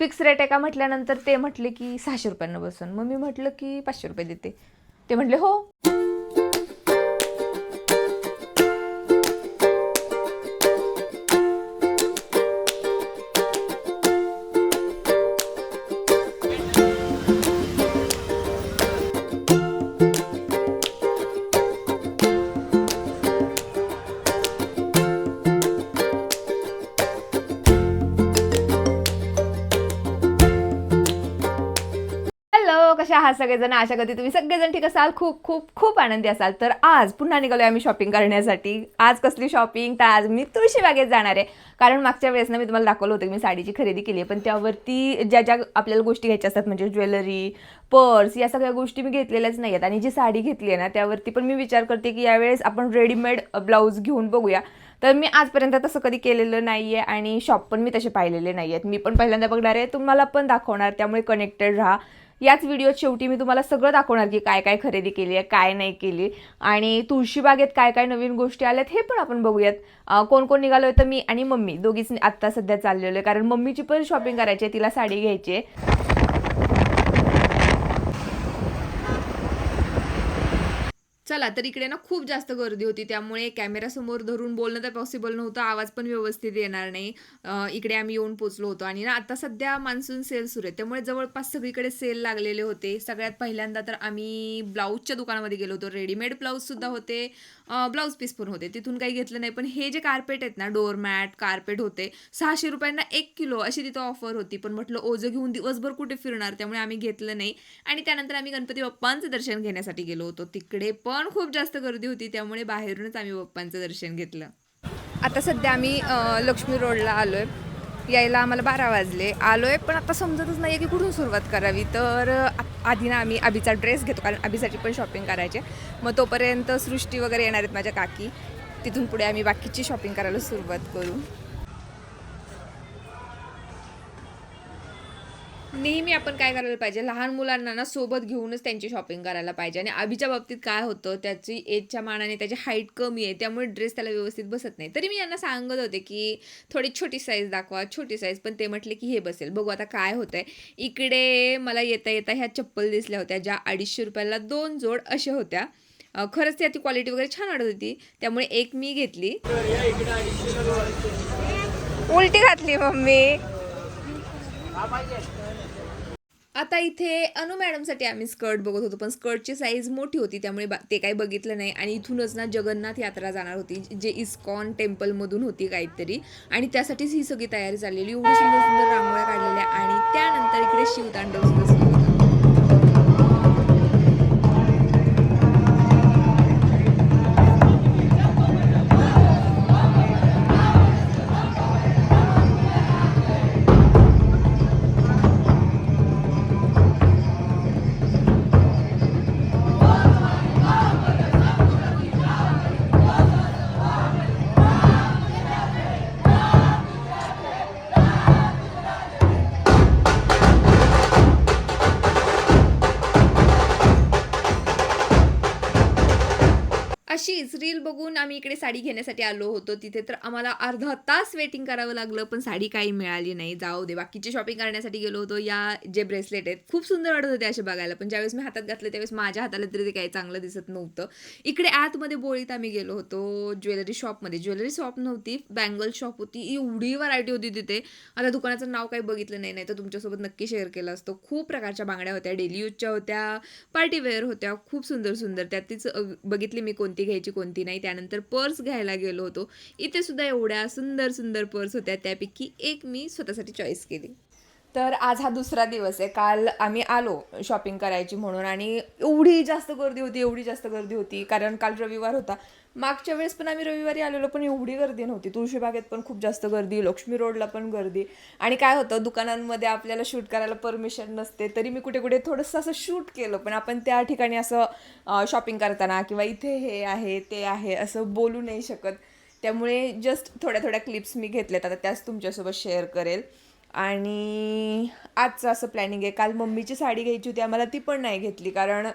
Fix rate आहे का म्हटल्यानंतर ते म्हटले की 600 रुपयांना बसून. मग मी म्हटलं की 500 रुपये देते. ते म्हटले हो. हॅलो, कशा आहात सगळेजण? आशा करते तुम्ही सगळेजण ठीक असाल, खूप खूप खूप आनंदी असाल. तर आज पुन्हा निघालोय आम्ही शॉपिंग करण्यासाठी. आज कसली शॉपिंग? तर आज मी तुळशीबागेत जाणार आहे. कारण मागच्या वेळेस ना मी तुम्हाला दाखवलं होतं की मी साडीची खरेदी केली आहे, पण त्यावरती ज्या ज्या आपल्याला गोष्टी घ्यायच्या असतात म्हणजे ज्वेलरी, पर्स, या सगळ्या गोष्टी मी घेतलेल्याच नाही आहेत. आणि जी साडी घेतली आहे ना त्यावरती पण मी विचार करते की यावेळेस आपण रेडीमेड ब्लाऊज घेऊन बघूया. तर मी आजपर्यंत तसं कधी केलेलं नाही आहे आणि शॉप पण मी तसे पाहिलेले नाही आहेत. मी पण पहिल्यांदा बघणार आहे, तुम्हाला पण दाखवणार, त्यामुळे कनेक्टेड राहा. याच व्हिडिओत शेवटी मी तुम्हाला सगळं दाखवणार की काय काय खरेदी केली आहे, काय नाही केली, आणि तुळशीबागेत काय काय नवीन गोष्टी आल्यात हे पण आपण बघूयात. कोण कोण निघालो आहे तर मी आणि मम्मी दोघीच आत्ता सध्या चाललेलो आहे, कारण मम्मीची पण शॉपिंग करायची आहे, तिला साडी घ्यायची आहे. चला, तर इकडे ना खूप जास्त गर्दी होती, त्यामुळे कॅमेरासमोर धरून बोलणं तर पॉसिबल नव्हतं, आवाज पण व्यवस्थित येणार नाही. इकडे आम्ही येऊन पोचलो होतो आणि ना आता सध्या मान्सून सेल सुरू आहे, त्यामुळे जवळपास सगळीकडे सेल लागलेले होते. सगळ्यात पहिल्यांदा तर आम्ही ब्लाऊजच्या दुकानामध्ये गेलो होतो. रेडीमेड ब्लाऊजसुद्धा होते, ब्लाऊज पीस पण होते. तिथून काही घेतलं नाही, पण हे जे कार्पेट आहेत ना, डोअरमॅट कार्पेट होते 600 रुपयांना 1 किलो अशी तिथं ऑफर होती. पण म्हटलं ओझं घेऊन दिवसभर कुठे फिरणार, त्यामुळे आम्ही घेतलं नाही. आणि त्यानंतर आम्ही गणपती बाप्पांचं दर्शन घेण्यासाठी गेलो होतो. तिकडे पण खूप जास्त गर्दी होती, त्यामुळे बाहेरूनच आम्ही बाप्पांचं दर्शन घेतलं. आता सध्या आम्ही लक्ष्मी रोडला आलोय. यायला आम्हाला 12 वाजले. आलोय पण आता समजतच नाही की कुठून सुरुवात करावी. तर आधी ना आम्ही अभिचा ड्रेस घेतो, कारण अभिसाठी पण शॉपिंग करायची. मग तोपर्यंत सृष्टी वगैरे येणार आहेत माझ्या काकी. तिथून पुढे आम्ही बाकीची शॉपिंग करायला सुरुवात करू. नेहमी आपण काय करायला पाहिजे, लहान मुलांना ना सोबत घेऊनच त्यांची शॉपिंग करायला पाहिजे. आणि अभिच्या बाबतीत काय होतं, त्याची एजच्या मानाने त्याची हाईट कमी आहे, त्यामुळे ड्रेस त्याला व्यवस्थित बसत नाही. तरी मी यांना सांगत होते की थोडी छोटी साईज दाखवा, छोटी साईज, पण ते म्हटले की हे बसेल. बघू आता काय होतंय. इकडे मला येता येता ह्या चप्पल दिसल्या होत्या, ज्या 250 रुपयाला 2 जोड अशा होत्या. खरंच त्याची क्वालिटी वगैरे छान वाटत होती, त्यामुळे एक मी घेतली. उलटी घातली मम्मी. आता इथे अनु मॅडमसाठी आम्ही स्कर्ट बघत होतो, पण स्कर्टची साईज मोठी होती, त्यामुळे ते काही बघितलं नाही. आणि इथूनच ना जगन्नाथ यात्रा जाणार होती, जे इस्कॉन टेम्पलमधून होती काहीतरी, आणि त्यासाठीच ही सगळी तयारी चाललेली. एवढी सुंदर सुंदर रांगोळ्या काढलेल्या, आणि त्यानंतर इकडे शिवतांडव सुद्धा सुरू होतं. अशीच रील बघून आम्ही इकडे साडी घेण्यासाठी आलो होतो. तिथे तर आम्हाला अर्धा तास वेटिंग करावं लागलं, पण साडी काही मिळाली नाही. जाऊ दे, बाकीची शॉपिंग करण्यासाठी गेलो होतो. या जे ब्रेसलेट आहेत खूप सुंदर वाटत होते असे बघायला, पण ज्यावेळेस मी हातात घातले त्यावेळेस माझ्या हाताला तरी ते काही चांगलं दिसत नव्हतं. इकडे आतमध्ये बोळीत आम्ही गेलो होतो ज्वेलरी शॉपमध्ये. ज्वेलरी शॉप नव्हती, बँगल शॉप होती. एवढी व्हरायटी होती तिथे. आता दुकानाचं नाव काही बघितलं नाही, नाही तर तुमच्यासोबत नक्की शेअर केलं असतं. खूप प्रकारच्या बांगड्या होत्या, डेली यूजच्या होत्या, पार्टी वेअर होत्या, खूप सुंदर सुंदर. त्यातच बघितली मी कोणती घ्यायची कोणती नाही. त्यानंतर पर्स घ्यायला गेलो होतो. इथे सुद्धा एवढ्या सुंदर सुंदर पर्स होत्या, त्यापैकी एक मी स्वतःसाठी चॉईस केली. तर आज हा दुसरा दिवस आहे. काल आम्ही आलो शॉपिंग करायची म्हणून, आणि एवढी जास्त गर्दी होती, एवढी जास्त गर्दी होती, कारण काल रविवार होता. मागच्या वेळेस पण आम्ही रविवारी आलेलो, पण एवढी गर्दी नव्हती. तुळशीबागेत पण खूप जास्त गर्दी, लक्ष्मी रोडला पण गर्दी. आणि काय होतं, दुकानांमध्ये आपल्याला शूट करायला परमिशन नसते, तरी मी कुठे कुठे थोडंसं असं शूट केलं. पण आपण त्या ठिकाणी असं शॉपिंग करताना किंवा इथे हे आहे ते आहे असं बोलू नाही शकत, त्यामुळे जस्ट थोड्या थोड्या क्लिप्स मी घेतल्यात. आता त्याच तुमच्यासोबत शेअर करेल. आणि आजचं असं प्लॅनिंग आहे. काल मम्मीची साडी घ्यायची होती आम्हाला, ती पण नाही घेतली, कारण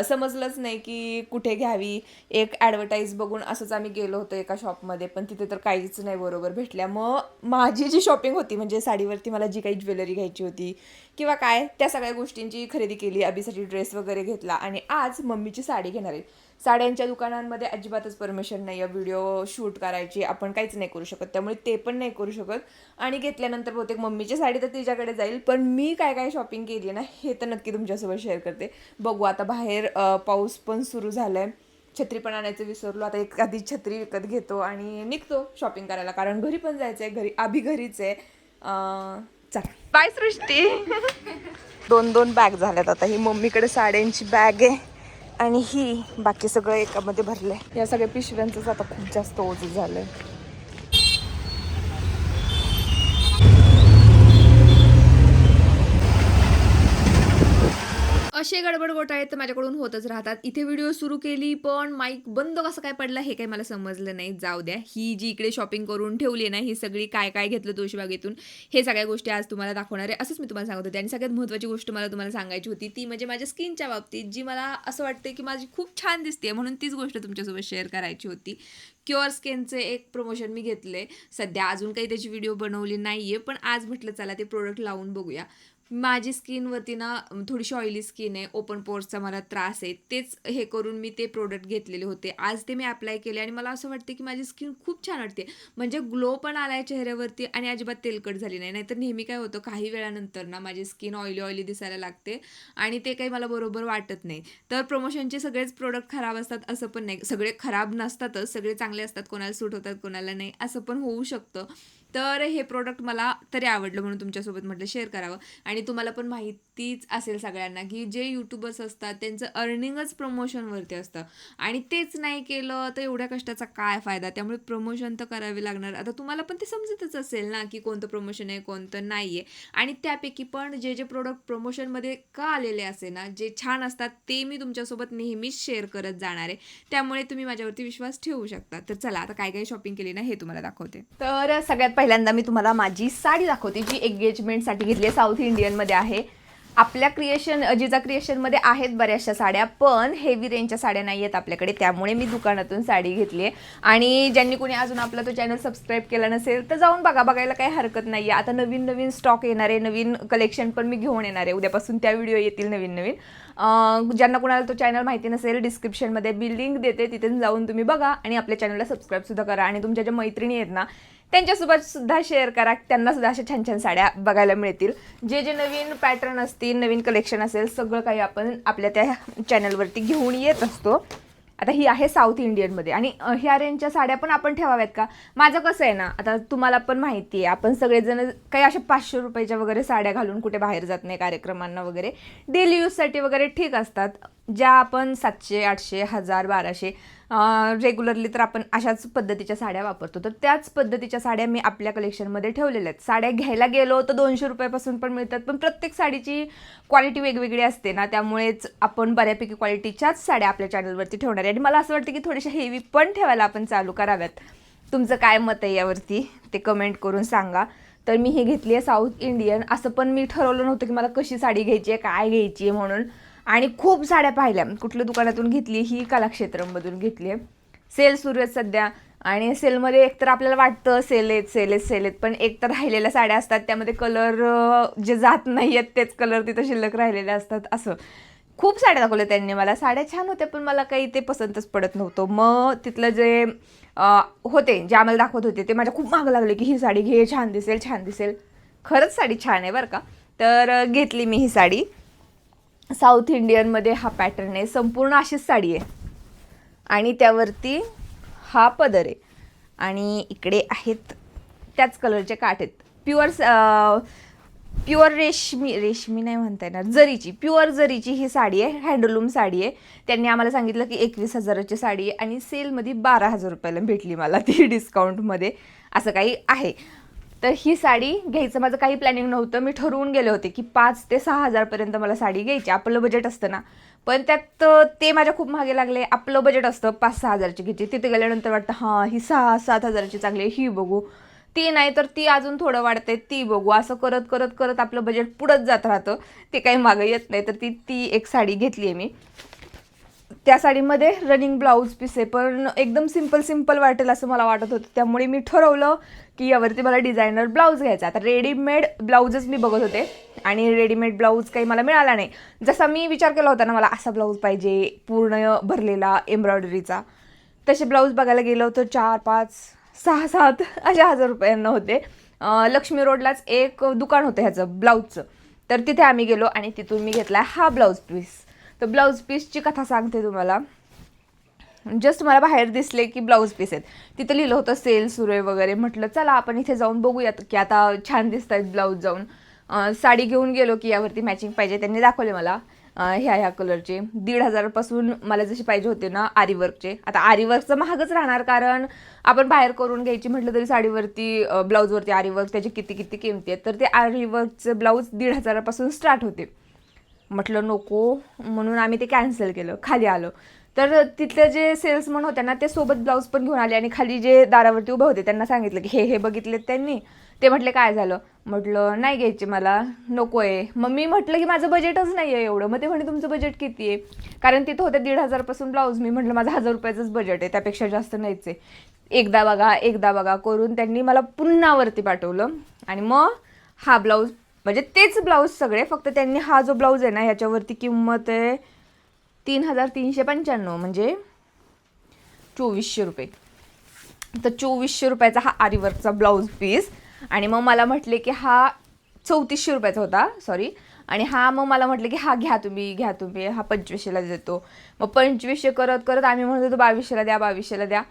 समजलंच नाही की कुठे घ्यावी. एक ॲडव्हर्टाईज बघून असंच आम्ही गेलो होतो एका शॉपमध्ये, पण तिथे तर काहीच नाही बरोबर भेटल्या. मग माझी जी शॉपिंग होती म्हणजे साडीवरती मला जी काही ज्वेलरी घ्यायची होती किंवा काय त्या सगळ्या गोष्टींची खरेदी केली. अभिसाठी ड्रेस वगैरे घेतला आणि आज मम्मीची साडी घेणार आहे. साड्यांच्या दुकानांमध्ये अजिबातच परमिशन नाही आहे व्हिडिओ शूट करायची, आपण काहीच नाही करू शकत, त्यामुळे ते पण नाही करू शकत. आणि घेतल्यानंतर बहुतेक मम्मीची साडी तर तिच्याकडे जाईल, पण मी काय काय शॉपिंग केली ना हे तर नक्की तुमच्यासोबत शेअर करते. बघू आता बाहेर पाऊस पण सुरू झाला आहे, छत्री पण आणायचं विसरलो. आता एखादी छत्री विकत घेतो आणि निघतो शॉपिंग करायला, कारण घरी पण जायचं आहे. घरी घरीच आहे. चला बाय सृष्टी. 2 बॅग झाल्यात. आता ही मम्मीकडे साड्यांची बॅग आहे आणि ही बाकी सगळं एकामध्ये भरलंय. या सगळ्या पिशव्यांचंच आता खूप जास्त ओझं झालंय. असे गडबड घोटाळे तर माझ्याकडून होतच राहतात. इथे व्हिडिओ सुरू केली पण माईक बंद कसं काय पडला हे काही मला समजलं नाही. जाऊ द्या. ही जी इकडे शॉपिंग करून ठेवली आहे ना, ही सगळी काय काय घेतलं तुळशीबागेतून हे सगळ्या गोष्टी आज तुम्हाला दाखवणार आहे. असंच मी तुम्हाला सांगत होते. आणि सगळ्यात महत्त्वाची गोष्ट मला तुम्हाला सांगायची होती ती म्हणजे माझ्या स्किनच्या बाबतीत, जी मला असं वाटते की माझी खूप छान दिसते, म्हणून तीच गोष्ट तुमच्यासोबत शेअर करायची होती. क्युअर स्किनचे एक प्रमोशन मी घेतले. सध्या अजून काही त्याची व्हिडिओ बनवली नाही आहे, पण आज म्हटलं चला ते प्रोडक्ट लावून बघूया. माझी स्किनवरती ना थोडीशी ऑइली स्किन आहे, ओपन पोर्सचा मला त्रास आहे. तेच हे करून मी ते प्रोडक्ट घेतलेले होते. आज ते मी अप्लाय केले आणि मला असं वाटते की माझी स्किन खूप छान वाटते. म्हणजे ग्लो पण आला आहे चेहऱ्यावरती आणि अजिबात तेलकट झाली नाही. नाहीतर नेहमी काय होतं, काही वेळानंतर ना माझी स्किन ऑइली दिसायला लागते आणि ते काही मला बरोबर वाटत नाही. तर प्रमोशनचे सगळेच प्रोडक्ट खराब असतात असं पण नाही. सगळे खराब नसतातच, सगळे चांगले असतात. कोणाला सूट होतात कोणाला नाही, असं पण होऊ शकतं. तर हे प्रोडक्ट मला तरी आवडलं म्हणून तुमच्यासोबत म्हटलं शेअर करावं. आणि तुम्हाला पण माहितीच असेल सगळ्यांना की जे यूट्यूबर्स असतात त्यांचं अर्निंगच प्रमोशनवरती असतं आणि तेच नाही केलं तर एवढ्या कष्टाचा काय फायदा. त्यामुळे प्रमोशन तर करावे लागणार. आता तुम्हाला पण ते समजतच असेल ना की कोणतं प्रमोशन आहे कोणतं नाही आहे. आणि त्यापैकी पण जे प्रोडक्ट प्रमोशनमध्ये का आलेले असे ना, जे छान असतात ते मी तुमच्यासोबत नेहमीच शेअर करत जाणार आहे. त्यामुळे तुम्ही माझ्यावरती विश्वास ठेवू शकता. तर चला आता काय काय शॉपिंग केली ना हे तुम्हाला दाखवते. तर सगळ्यात पहिल्यांदा मी तुम्हाला माझी साडी दाखवते, जी एंगेजमेंटसाठी घेतली आहे. साऊथ इंडियनमध्ये आहे. आपल्या जिजा क्रिएशनमध्ये आहेत बऱ्याचशा साड्या, पण हेवी रेंजच्या साड्या नाही आहेत आपल्याकडे, त्यामुळे मी दुकानातून साडी घेतली आहे. आणि ज्यांनी कोणी अजून आपला तो चॅनल सबस्क्राईब केला नसेल तर जाऊन बघायला काही हरकत नाही आहे. आता नवीन स्टॉक येणार आहे, नवीन कलेक्शन पण मी घेऊन येणार आहे. उद्यापासून त्या व्हिडिओ येतील नवीन. ज्यांना कोणाला तो चॅनल माहिती नसेल, डिस्क्रिप्शनमध्ये मी लिंक देते, तिथे जाऊन तुम्ही बघा आणि आपल्या चॅनलला सबस्क्राईबसुद्धा करा. आणि तुमच्या ज्या मैत्रिणी आहेत ना त्यांच्यासोबत सुद्धा शेअर करा, त्यांना सुद्धा अशा छान छान साड्या बघायला मिळतील. जे नवीन पॅटर्न असतील, नवीन कलेक्शन असेल, सगळं काही आपण आपल्या त्या चॅनलवरती घेऊन येत असतो. आता ही आहे साऊथ इंडियनमध्ये आणि ह्या रेंजच्या साड्या पण आपण ठेवाव्यात का? माझं कसं आहे ना, आता तुम्हाला पण माहिती आहे, आपण सगळेजण काही अशा 500 रुपयाच्या वगैरे साड्या घालून कुठे बाहेर जात नाही कार्यक्रमांना वगैरे. डेली यूजसाठी वगैरे ठीक असतात. ज्या आपण 700, 800, 1000, 1200 रेग्युलरली तर आपण अशाच पद्धतीच्या साड्या वापरतो. तर त्याच पद्धतीच्या साड्या मी आपल्या कलेक्शनमध्ये ठेवलेल्या आहेत. साड्या घ्यायला गेलो तर 200 रुपयापासून पण मिळतात, पण प्रत्येक साडीची क्वालिटी वेगवेगळी असते ना, त्यामुळेच आपण बऱ्यापैकी क्वालिटीच्याच साड्या आपल्या चॅनलवरती ठेवणार आहे. आणि मला असं वाटतं की थोड्याशा हेवी पण ठेवायला आपण चालू कराव्यात. तुमचं काय मत आहे यावरती ते कमेंट करून सांगा. तर मी ही घेतली आहे साऊथ इंडियन. असं पण मी ठरवलं नव्हतं की मला कशी साडी घ्यायची आहे, काय घ्यायची आहे म्हणून. आणि खूप साड्या पाहिल्या. कुठल्या दुकानातून घेतली? ही कलाक्षेत्रमधून घेतली आहे. सेल सुरू आहेत सध्या आणि सेलमध्ये एकतर आपल्याला वाटतं सेल आहेत, पण एकतर राहिलेल्या साड्या असतात त्यामध्ये कलर जे जात नाही आहेत तेच कलर तिथं शिल्लक राहिलेले असतात. असं खूप साड्या दाखवल्या त्यांनी मला. साड्या छान होत्या पण मला काही ते पसंतच पडत नव्हतं. मग तिथलं जे होते, जे आम्हाला दाखवत होते ते माझ्या खूप मागं लागले की ही साडी घे, छान दिसेल. खरंच साडी छान आहे बरं का. तर घेतली मी ही साडी. साऊथ इंडियनमध्ये हा पॅटर्न आहे, संपूर्ण अशीच साडी आहे आणि त्यावरती हा पदर आहे आणि इकडे आहेत त्याच कलरचे काठ आहेत. प्युअर रेशमी नाही म्हणता येणार, प्युअर जरीची ही साडी आहे. हँडलूम साडी आहे. त्यांनी आम्हाला सांगितलं की 21,000ची साडी आहे आणि सेलमध्ये 12,000 रुपयाला भेटली मला ती, डिस्काउंटमध्ये असं काही आहे. तर ही साडी घ्यायचं माझं काही प्लॅनिंग नव्हतं. मी ठरवून गेले होते की 5,000 ते 6,000पर्यंत मला साडी घ्यायची. आपलं बजेट असतं ना, पण त्यात ते माझ्या खूप मागे लागले. आपलं बजेट असतं 5-6,000ची घ्यायची. तिथे गेल्यानंतर वाटतं हां ही 6-7,000ची चांगली आहे, ही बघू. ती नाही तर ती अजून थोडं वाढते, ती बघू. असं करत आपलं बजेट पुढंच जात राहतं. ते काही मागं येत नाही. तर ती एक साडी घेतली आहे मी. त्या साडीमध्ये रनिंग ब्लाऊज पीस आहे, पण एकदम सिंपल वाटेल असं मला वाटत होतं. त्यामुळे मी ठरवलं की यावरती मला डिझायनर ब्लाऊज घ्यायचा. आता रेडीमेड ब्लाऊजच मी बघत होते आणि रेडीमेड ब्लाऊज काही मला मिळाला नाही. जसा मी विचार केला होता ना मला असा ब्लाऊज पाहिजे पूर्ण भरलेला एम्ब्रॉयडरीचा, तसे ब्लाऊज बघायला गेलो तर 4, 5, 6, 7 अशा हजार रुपयांना होते. लक्ष्मी रोडलाच एक दुकान होतं ह्याचं ब्लाऊजचं, तर तिथे आम्ही गेलो आणि तिथून मी घेतला हा ब्लाऊज पीस. तर ब्लाऊज पीसची कथा सांगते तुम्हाला. जस्ट मला बाहेर दिसले की ब्लाऊज पीस आहेत, तिथं लिहिलं होतं सेल सुरू आहे वगैरे. म्हटलं चला आपण इथे जाऊन बघूयात की आता छान दिसत आहेत ब्लाऊज. जाऊन साडी घेऊन गेलो की यावरती मॅचिंग पाहिजे, त्यांनी दाखवले मला ह्या कलरचे. 1,500पासून मला जसे पाहिजे होते ना आरीवर्कचे. आता आरीवर्कचं महागच राहणार, कारण आपण बाहेर करून घ्यायची म्हटलं तरी साडीवरती ब्लाऊजवरती आरीवर्क त्याची किती किमती आहेत. तर ते आरीवर्कचे ब्लाऊज 1,500पासून स्टार्ट होते. म्हटलं नको, म्हणून आम्ही ते कॅन्सल केलं. खाली आलो तर तिथले जे सेल्समन होते ना ते सोबत ब्लाऊज पण घेऊन आले आणि खाली जे दारावरती उभे होते त्यांना सांगितलं की हे बघितलेत त्यांनी. ते म्हटले काय झालं, म्हटलं नाही घ्यायचे मला, नको आहे. मग मी म्हटलं की माझं बजेटच नाही आहे एवढं. मग ते म्हणे तुमचं बजेट किती आहे, कारण तिथं होते 1,500पासून ब्लाऊज. मी म्हटलं माझं 1,000 रुपयाचंच बजेट आहे, त्यापेक्षा जास्त नाहीच आहे. एकदा बघा करून त्यांनी मला पुन्हा वरती पाठवलं आणि मग हा ब्लाऊज, म्हणजे तेच ब्लाऊज सगळे, फक्त त्यांनी हा जो ब्लाऊज आहे ना ह्याच्यावरती किंमत आहे 3,395, म्हणजे 2,400 रुपये. तर 2,400 रुपयाचा हा आरीवर्कचा ब्लाऊज पीस. आणि मग मला म्हटले की हा 3,400 रुपयाचा होता, सॉरी. आणि हा मग मला म्हटले की हा घ्या तुम्ही हा 2,500ला देतो. मग 2,500 करत आम्ही म्हणत होतो 2,200ला द्या.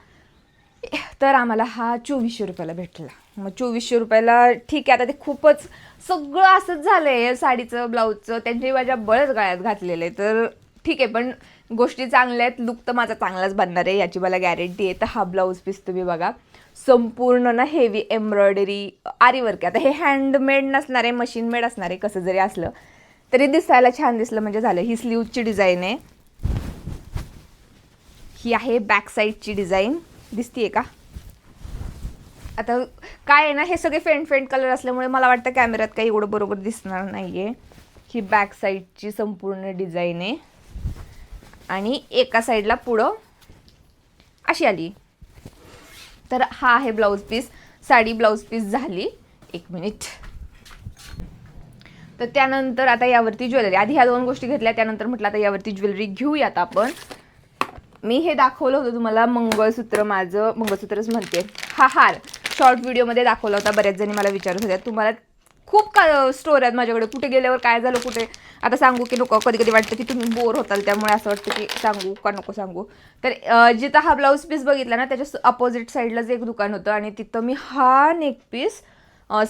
तर आम्हाला हा 2,400 रुपयाला भेटला. मग 2,400 रुपयाला ठीक आहे. आता ते खूपच सगळं असंच झालं आहे साडीचं ब्लाऊजचं, त्यांची माझ्या बळच गळ्यात घातलेलं आहे. तर ठीक आहे, पण गोष्टी चांगल्या आहेत. लुक तर माझा चांगलाच बनणार आहे याची मला गॅरंटी आहे. तर हा ब्लाऊज पीस तुम्ही बघा, संपूर्ण ना हेवी एम्ब्रॉयडरी आरीवर्क. आता हे हँडमेड नसणार आहे, मशीन मेड असणार आहे. कसं जरी असलं तरी दिसायला छान दिसलं म्हणजे झालं. ही स्लीवची डिझाईन आहे, ही आहे बॅक साईडची डिझाईन, दिसतीये का. आता काय आहे ना, हे सगळे फेंट कलर असल्यामुळे मला वाटतं कॅमेऱ्यात काही एवढं बरोबर दिसणार नाही आहे. ही बॅक साईडची संपूर्ण डिझाईन आहे आणि एका साईडला पुढं अशी आली. तर हा आहे blouse piece. Sari blouse piece झाली. 1 मिनिट. तर त्यानंतर आता यावरती ज्वेलरी. आधी ह्या 2 गोष्टी घेतल्या, त्यानंतर म्हटलं आता यावरती ज्वेलरी घेऊयात आपण. मी हे दाखवलं होतं तुम्हाला मंगळसूत्र, माझं मंगळसूत्रच म्हणते, हा हार शॉर्ट व्हिडिओमध्ये दाखवला होता. बऱ्याच जणी मला विचारत होत्या. तुम्हाला खूप स्टोरी आहेत माझ्याकडे, कुठे गेल्यावर काय झालं, कुठे आता सांगू की नको. कधी वाटतं की तुम्ही बोर होताल, त्यामुळे असं वाटतं की सांगू का नको सांगू. तर जिथं हा ब्लाऊज पीस बघितला ना त्याच्या अपोजिट साईडलाच एक दुकान होतं आणि तिथं मी हा नेक पीस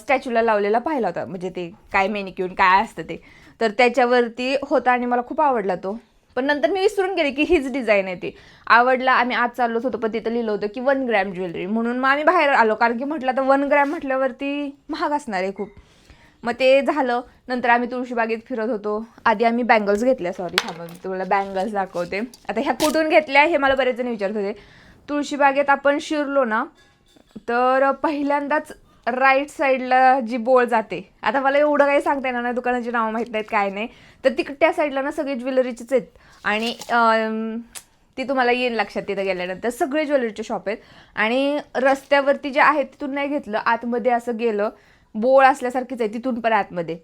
स्टॅच्यूला लावलेला पाहिला होता. म्हणजे ते काय मेनिक्यूर काय असतं ते, तर त्याच्यावरती होता आणि मला खूप आवडला तो. पण नंतर मी विसरून गेले की हीच डिझाईन आहे. ती आवडला. आम्ही आज चाललोच होतो, पण तिथं लिहिलं होतं की 1 ग्रॅम ज्वेलरी, म्हणून मग आम्ही बाहेर आलो, कारण की म्हटलं तर 1 ग्रॅम म्हटल्यावरती महाग असणार आहे खूप. मग ते झालं. नंतर आम्ही तुळशीबागेत फिरत होतो. आधी आम्ही बँगल्स घेतल्या, सॉरी थांबा मी तुम्हाला बँगल्स दाखवते. आता ह्या कुठून घेतल्या हे मला बरेच जण विचारत होते. तुळशीबागेत आपण शिरलो ना तर पहिल्यांदाच राईट साईडला जी बोळ जाते, आता मला एवढं काही सांगता येणार नाही, दुकानाची नावं माहीत नाहीत काय नाही, तर त्या साईडला ना सगळे ज्वेलरीचेच आहेत. आणि ती तुम्हाला येईल लक्षात तिथं गेल्यानंतर. सगळे ज्वेलरीचे शॉप आहेत आणि रस्त्यावरती जे आहेत तिथून नाही घेतलं, आतमध्ये असं गेलं, बोळ असल्यासारखीच आहे तिथून पण आतमध्ये.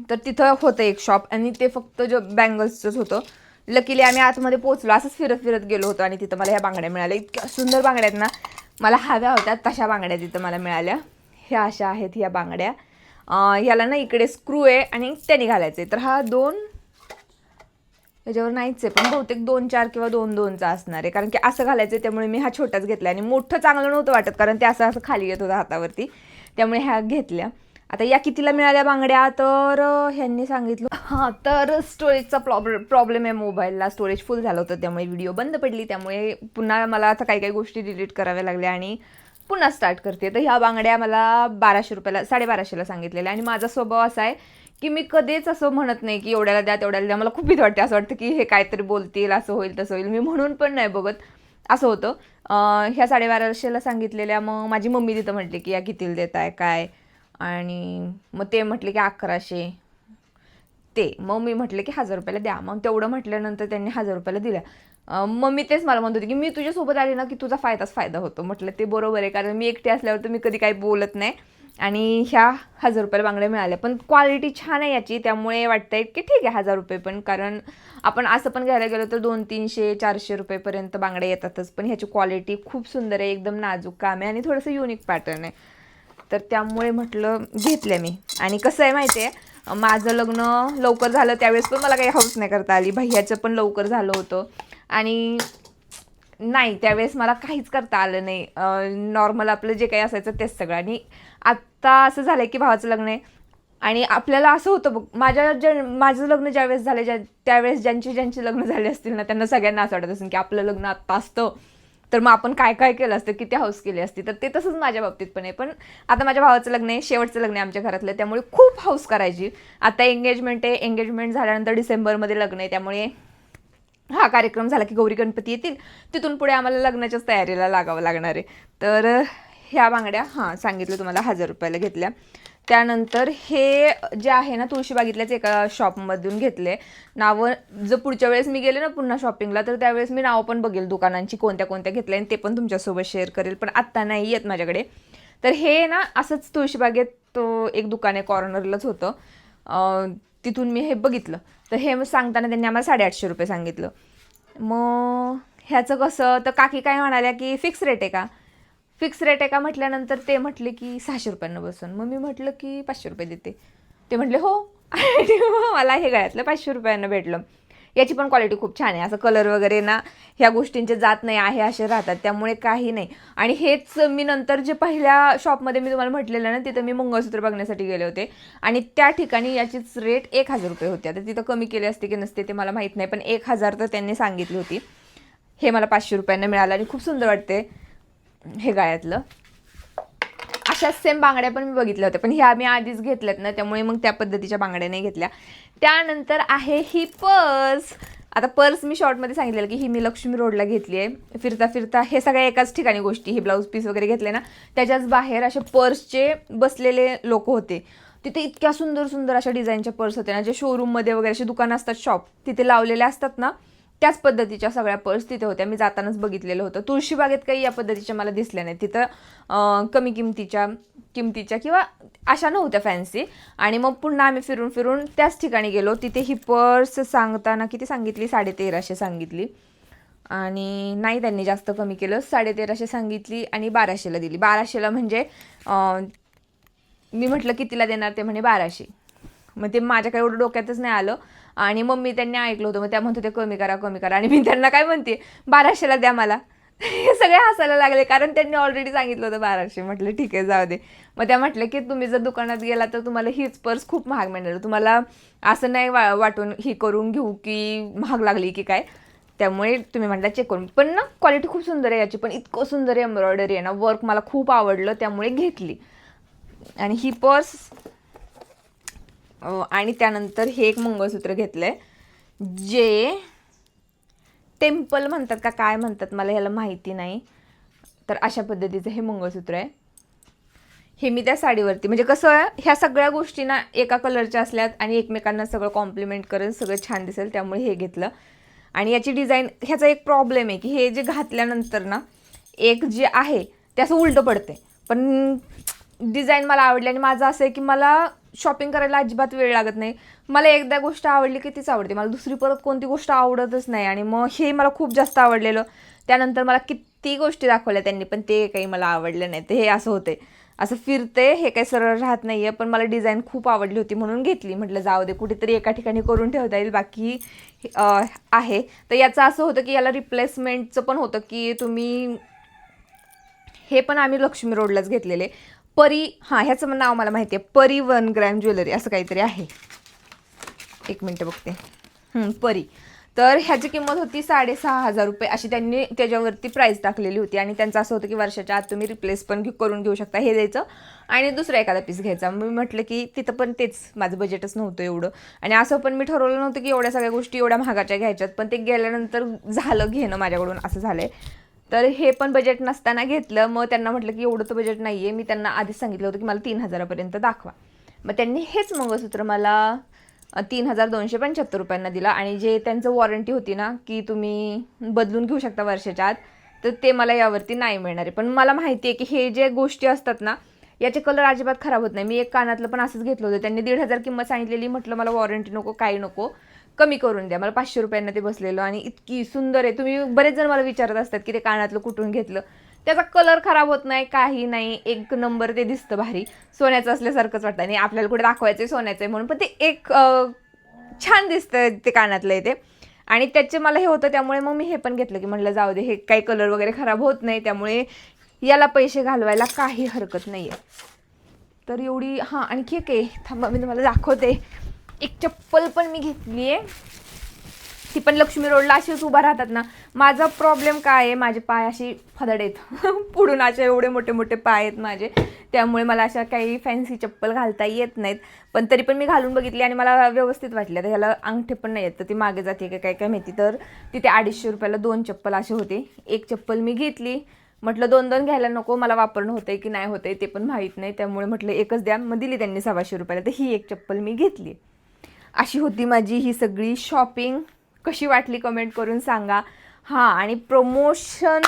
तर तिथं होतं एक शॉप आणि ते फक्त जो बँगल्सचंच होतं. लकीली आम्ही आतमध्ये पोहोचलो, असंच फिरत गेलो होतो आणि तिथं मला ह्या बांगड्या मिळाल्या. इतक्या सुंदर बांगड्या आहेत ना, मला हव्या होत्या तशा बांगड्या तिथं मला मिळाल्या. ह्या अशा आहेत ह्या बांगड्या. ह्याला ना इकडे स्क्रू आहे आणि त्याने घालायचे. तर हा 2 याच्यावर नाहीच आहे, पण बहुतेक 2-4 किंवा 2-2चा असणार आहे, कारण की असं घालायचं आहे. त्यामुळे मी हा छोटाच घेतला आणि मोठं चांगलं नव्हतं वाटत, कारण ते असं खाली येत होतं हातावरती, त्यामुळे ह्या घेतल्या. आता या कितीला मिळाल्या बांगड्या, तर ह्यांनी सांगितलं हां, तर स्टोरेजचा प्रॉब्लेम आहे मोबाईलला, स्टोरेज फुल झालं होतं, त्यामुळे व्हिडिओ बंद पडली. त्यामुळे पुन्हा मला आता काही गोष्टी डिलीट कराव्या लागल्या आणि पुन्हा स्टार्ट करते. तर ह्या बांगड्या मला 1,200 रुपयाला, 1,250ला सांगितलेल्या. आणि माझा स्वभाव असा आहे की मी कधीच असं म्हणत नाही की एवढ्याला द्या तेवढ्याला द्या. मला खूप भीती वाटते, असं वाटतं की हे काहीतरी बोलतील, असं होईल तसं होईल, मी म्हणून पण नाही बघत, असं होतं. ह्या 1,250ला सांगितलेल्या. मग माझी मम्मी तिथं म्हटली की या कितीला देत आहे काय, आणि मग ते म्हटले की 1,100. ते. मग मी म्हटलं की 1000 रुपयाला द्या. मग तेवढं म्हटल्यानंतर त्यांनी 1000 रुपयाला दिल्या. मग मी तेच मला म्हणत होते की मी तुझ्यासोबत आले ना की तुझा फायदाच फायदा होतो. म्हटलं ते बरोबर आहे, कारण मी एकटी असल्यावर तर मी कधी काही बोलत नाही. आणि ह्या 1000 रुपयाला बांगड्या मिळाल्या, पण क्वालिटी छान आहे याची, त्यामुळे वाटतंय की ठीक आहे 1000 रुपये पण, कारण आपण असं पण घ्यायला गेलो तर 200-300-400 रुपयेपर्यंत बांगड्या येतातच. पण ह्याची क्वालिटी खूप सुंदर आहे, एकदम नाजूक काम आहे आणि थोडंसं युनिक पॅटर्न आहे. तर त्यामुळे म्हटलं घेतल्या मी. आणि कसं आहे माहिती आहे, माझं लग्न लवकर झालं त्यावेळेस पण मला काही हौस नाही करता आली. भैयाचं पण लवकर झालं होतं आणि नाही त्यावेळेस मला काहीच करता आलं नाही. नॉर्मल आपलं जे काही असायचं तेच सगळं. आणि आत्ता असं झालं की भावाचं लग्न आहे आणि आपल्याला असं होतं बघ, माझं लग्न ज्यावेळेस झालं त्यावेळेस ज्यांची लग्न झाले असतील ना त्यांना सगळ्यांना असं वाटत असेल की आपलं लग्न आत्ता असतं तर मग आपण काय काय केलं असतं, किती हौस केली असती. तर ते तसंच माझ्या बाबतीत पण आहे. पण आता माझ्या भावाचं लग्न आहे, शेवटचं लग्न आहे आमच्या घरातलं, त्यामुळे खूप हौस करायची. आता एंगेजमेंट आहे, एंगेजमेंट झाल्यानंतर डिसेंबरमध्ये लग्न आहे, त्यामुळे हा कार्यक्रम झाला की गौरी गणपती येतील, तिथून पुढे आम्हाला लग्नाच्याच तयारीला लागावं लागणार आहे. तर ह्या बांगड्या सांगितलं तुम्हाला 1000 रुपयाला घेतल्या. त्यानंतर हे जे आहे ना तुळशीबागेतल्याच एका शॉपमधून घेतले. नावं जर पुढच्या वेळेस मी गेले ना पुन्हा शॉपिंगला तर त्यावेळेस मी नावं पण बघेल दुकानांची कोणत्या कोणत्या घेतल्या आणि ते पण तुमच्यासोबत शेअर करेल, पण आत्ता नाही येत माझ्याकडे. तर हे ना असंच तुळशीबागेत एक दुकान आहे, कॉर्नरलाच होतं, तिथून मी हे बघितलं. तर हे सांगताना त्यांनी आम्हाला 850 रुपये सांगितलं. मग ह्याचं कसं, तर काकी काय म्हणाल्या की फिक्स रेट आहे का, फिक्स रेट आहे का म्हटल्यानंतर ते म्हटले की 600 रुपयांना बसून. मग मी म्हटलं की 500 रुपये देते. ते म्हटले हो. आणि मग मला हे गळ्यातलं 500 रुपयांना भेटलं. याची पण क्वालिटी खूप छान आहे, असं कलर वगैरे ना ह्या गोष्टींचे जात नाही आहे, असे राहतात, त्यामुळे काही नाही. आणि हेच मी नंतर जे पहिल्या शॉपमध्ये मी तुम्हाला म्हटलेलं ना तिथं मी मंगळसूत्र बघण्यासाठी गेले होते आणि त्या ठिकाणी याचीच रेट 1000 रुपये होती. आता तिथं कमी केले असते की नसते ते मला माहीत नाही, पण 1000 तर त्यांनी सांगितली होती. हे मला 500 रुपयांना मिळालं आणि खूप सुंदर वाटते हे गळ्यातलं. अशाच सेम बांगड्या पण मी बघितल्या होत्या, पण ह्या मी आधीच घेतल्यात ना त्यामुळे मग त्या पद्धतीच्या बांगड्या नाही घेतल्या. त्यानंतर आहे ही पर्स. आता पर्स मी शॉर्टमध्ये सांगितलेलं की ही मी लक्ष्मी रोडला घेतली आहे. फिरता फिरता हे सगळ्या एकाच ठिकाणी गोष्टी, हे ब्लाऊज पीस वगैरे घेतले ना त्याच्याच बाहेर असे पर्सचे बसलेले लोक होते. तिथे इतक्या सुंदर सुंदर अशा डिझाईनच्या पर्स होते ना, जे शोरूममध्ये वगैरे असे दुकानं असतात, शॉप तिथे लावलेले असतात ना त्याच पद्धतीच्या सगळ्या पर्स तिथे होत्या. मी जातानाच बघितलेलं होतं. तुळशीबागेत काही या पद्धतीच्या मला दिसल्या नाही. तिथं कमी किमतीच्या किंवा अशा नव्हत्या फॅन्सी. आणि मग पुन्हा आम्ही फिरून फिरून त्याच ठिकाणी गेलो. तिथे ही पर्स सांगताना किती सांगितली, 1350 सांगितली. आणि नाही त्यांनी जास्त कमी केलं, 1350 सांगितली आणि 1200ला दिली. 1200ला म्हणजे मी म्हटलं कितीला देणार, ते म्हणे 1200. मग ते माझ्या काही एवढं डोक्यातच नाही आलं. आणि मम्मी त्यांनी ऐकलं होतं, मग त्या म्हणत होते कमी करा कमी करा. आणि मी त्यांना काय म्हणते 1200ला द्या मला. हे सगळे हसायला लागले, कारण त्यांनी ऑलरेडी सांगितलं होतं 1200. म्हटलं ठीक आहे जाऊ दे. मग त्या म्हटलं की तुम्ही जर दुकानात गेला तर तुम्हाला हीच पर्स खूप महाग मिळणार, तुम्हाला असं नाही वाटून ही करून घेऊ की महाग लागली की काय, त्यामुळे तुम्ही म्हटलं चेक करून. पण ना क्वालिटी खूप सुंदर आहे याची, पण इतकं सुंदर एम्ब्रॉयडरी आहे ना, वर्क मला खूप आवडलं त्यामुळे घेतली. आणि ही पर्स आणि त्यानंतर हे एक मंगळसूत्र घेतलंय, जे टेम्पल म्हणतात का काय म्हणतात मला ह्याला माहिती नाही. तर अशा पद्धतीचं हे मंगळसूत्र आहे. हे मी त्या साडीवरती, म्हणजे कसं आहे ह्या सगळ्या गोष्टी ना एका कलरच्या असल्यात आणि एकमेकांना सगळं कॉम्प्लिमेंट करेल, सगळं छान दिसेल, त्यामुळे हे घेतलं. आणि याची डिझाईन, ह्याचा एक प्रॉब्लेम आहे की हे जे घातल्यानंतर ना एक जे आहे ते असं उलटं पडते, पण डिझाईन मला आवडली. आणि माझं असं आहे की मला शॉपिंग करायला अजिबात वेळ लागत नाही. मला एकदा गोष्ट आवडली की तीच आवडते, मला दुसरी परत कोणती गोष्ट आवडतच नाही. आणि मग हे मला खूप जास्त आवडलेलं. त्यानंतर मला किती गोष्टी दाखवल्या त्यांनी, पण ते काही मला आवडलं नाही. तर हे असं होते, असं फिरते, हे काही सरळ राहत नाही आहे. पण मला डिझाईन खूप आवडली होती म्हणून घेतली. म्हटलं जाऊ दे, कुठेतरी एका ठिकाणी करून ठेवता येईल, बाकी आहे. तर याचं असं होतं की याला रिप्लेसमेंटचं पण होतं की तुम्ही, हे पण आम्ही लक्ष्मी रोडलाच घेतलेले. परी, ह्याचं नाव मला माहिती आहे, परी 1 ग्रॅम ज्वेलरी असं काहीतरी आहे. एक मिनटं बघते. परी. तर ह्याची किंमत होती 6500 रुपये अशी त्यांनी त्याच्यावरती प्राईस टाकलेली होती. आणि त्यांचं असं होतं की वर्षाच्या आत तुम्ही रिप्लेस पण करून घेऊ शकता, हे द्यायचं आणि दुसरा एखादा पीस घ्यायचा. मी म्हटलं की तिथं पण तेच, माझं बजेटच नव्हतं एवढं. आणि असं पण मी ठरवलं नव्हतं की एवढ्या सगळ्या गोष्टी एवढ्या महागाच्या घ्यायच्यात, पण ते गेल्यानंतर झालं घेणं माझ्याकडून, असं झालं आहे. तर हे पण बजेट नसताना घेतलं. मग त्यांना म्हटलं की एवढं तर बजेट नाही आहे. मी त्यांना आधीच सांगितलं होतं की मला 3000पर्यंत दाखवा. मग त्यांनी हेच मंगळसूत्र मला ₹3,275 दिला आणि जे त्यांचं वॉरंटी होती ना की तुम्ही बदलून घेऊ शकता वर्षाच्या आत, तर ते मला यावरती नाही मिळणार आहे. पण मला माहिती आहे की हे जे गोष्टी असतात ना याचे कलर अजिबात खराब होत नाही. मी एक कानातलं पण असंच घेतलं होतं, त्यांनी 1,500 किंमत सांगितलेली. म्हटलं मला वॉरंटी नको, काही नको, कमी करून द्या. मला ₹500 ते बसलेलं आणि इतकी सुंदर आहे. तुम्ही बरेच जण मला विचारत असतात की ते कानातलं कुठून घेतलं. त्याचा कलर खराब होत नाही, काही नाही, एक नंबर ते दिसतं भारी, सोन्याचं असल्यासारखंच वाटतं. आणि आपल्याला कुठे दाखवायचं आहे सोन्याचं आहे म्हणून, पण ते एक छान दिसतं ते कानातलं आहे ते. आणि त्याचे मला हे होतं त्यामुळे मग मी हे पण घेतलं की म्हटलं जाऊ दे, हे काही कलर वगैरे खराब होत नाही, त्यामुळे याला पैसे घालवायला काही हरकत नाही आहे. तर एवढी आणखी एक आहे, थांबा मी तुम्हाला दाखवते. एक चप्पल पण मी घेतली आहे, ती पण लक्ष्मी रोडला अशीच उभा राहतात ना. माझा प्रॉब्लेम काय आहे, माझे पाय अशी फदड आहेत पुढून असे एवढे मोठे मोठे पाय आहेत माझे, त्यामुळे मला अशा काही फॅन्सी चप्पल घालता येत नाहीत. पण तरी पण मी घालून बघितली आणि मला व्यवस्थित वाटले. तर ह्याला अंगठे पण नाही आहेत, तर ती मागे जाते का काय माहिती. तर तिथे ₹250 2 चप्पल असे होते. एक चप्पल मी घेतली, म्हटलं 2-2 घ्यायला नको, मला वापरणं होतंय की नाही होतंय ते पण माहीत नाही, त्यामुळे म्हटलं एकच द्या. मग दिली त्यांनी ₹125. तर ही एक चप्पल मी घेतली. अशी होती माझी ही सगळी शॉपिंग. कशी वाटली कमेंट करून सांगा. आणि प्रमोशन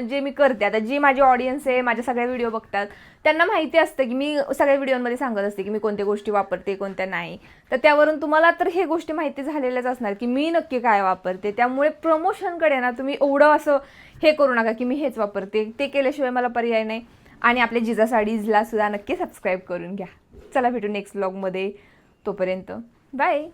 जे मी करते आता, जी माझी ऑडियन्स आहे, माझ्या सगळ्या व्हिडिओ बघतात, त्यांना माहिती असतं की मी सगळ्या व्हिडिओमध्ये सांगत असते की मी कोणत्या गोष्टी वापरते, कोणत्या नाही. तर त्यावरून तुम्हाला तर हे गोष्टी माहिती झालेल्याच असणार की मी नक्की काय वापरते. त्यामुळे प्रमोशनकडे ना तुम्ही एवढं असं हे करू नका की मी हेच वापरते, ते केल्याशिवाय मला पर्याय नाही. आणि आपल्या जिजा साडीजला सुद्धा नक्की सबस्क्राईब करून घ्या. चला भेटू नेक्स्ट व्लॉगमध्ये, तोपर्यंत बाय.